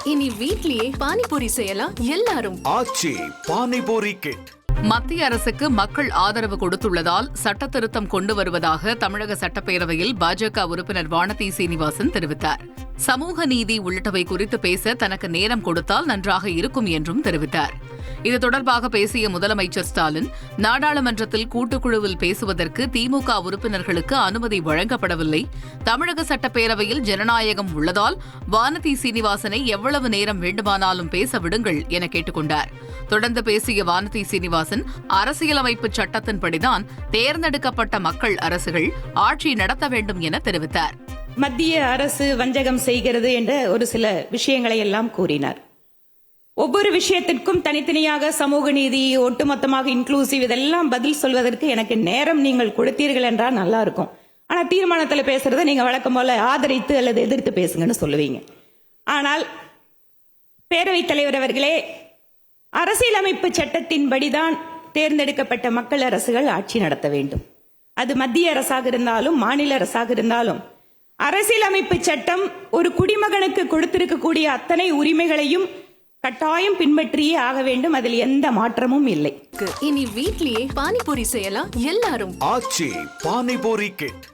இனி வீட்லயே பானிபூரி செய்யலாம் எல்லாரும். ஆச்சி பானிபூரி கிட். மத்திய அரசுக்கு மக்கள் ஆதரவு கொடுத்துள்ளதால் சட்ட திருத்தம் கொண்டு வருவதாக தமிழக சட்டப்பேரவையில் பாஜக உறுப்பினர் வானதி சீனிவாசன் தெரிவித்தார். சமூக நீதி உள்ளிட்டவை குறித்து பேச தனக்கு நேரம் கொடுத்தால் நன்றாக இருக்கும் என்றும் தெரிவித்தார். இது தொடர்பாக பேசிய முதலமைச்சர் ஸ்டாலின், நாடாளுமன்றத்தில் கூட்டுக்குழுவில் பேசுவதற்கு திமுக உறுப்பினர்களுக்கு அனுமதி வழங்கப்படவில்லை. தமிழக சட்டப்பேரவையில் ஜனநாயகம் உள்ளதால் வானதி சீனிவாசனை எவ்வளவு நேரம் வேண்டுமானாலும் பேச விடுங்கள் என கேட்டுக் கொண்டார். தொடர்ந்து பேசிய வானதி சீனிவாசன், அரசியலமைப்பு சட்டத்தின்படிதான் தேர்ந்தெடுக்கப்பட்ட மக்கள் அரசுகள் ஆட்சி நடத்த வேண்டும் என தெரிவித்தார். மத்திய அரசு வஞ்சகம் செய்கிறது என்ற ஒரு சில விஷயங்களை எல்லாம் கூறினார். ஒவ்வொரு விஷயத்திற்கும் தனித்தனியாக சமூக நீதி, ஒட்டுமொத்தமாக இன்க்ளூசிவ், இதெல்லாம் பதில் சொல்வதற்கு எனக்கு நேரம் நீங்கள் கொடுத்தீர்கள் என்றால் நல்லா இருக்கும். ஆனா தீர்மானத்தில் பேசுறதை நீங்க வழக்கம் போல ஆதரித்து அல்லது எதிர்த்து பேசுங்கன்னு சொல்லுவீங்க. ஆனால் பேரவைத் தலைவர் அவர்களே, அரசியலமைப்பு சட்டத்தின்படிதான் தேர்ந்தெடுக்கப்பட்ட மக்கள் அரசுகள் ஆட்சி நடத்த வேண்டும். அது மத்திய அரசாக இருந்தாலும் மாநில அரசாக இருந்தாலும் அரசியலமைப்பு சட்டம் ஒரு குடிமகனுக்கு கொடுத்திருக்கக்கூடிய அத்தனை உரிமைகளையும் கட்டாயம் பின்பற்றியே ஆக வேண்டும். அதில் எந்த மாற்றமும் இல்லை. இனி வீட்லயே பானிபூரி செய்யலாம் எல்லாரும். ஆச்சி பானிபூரி கிட்.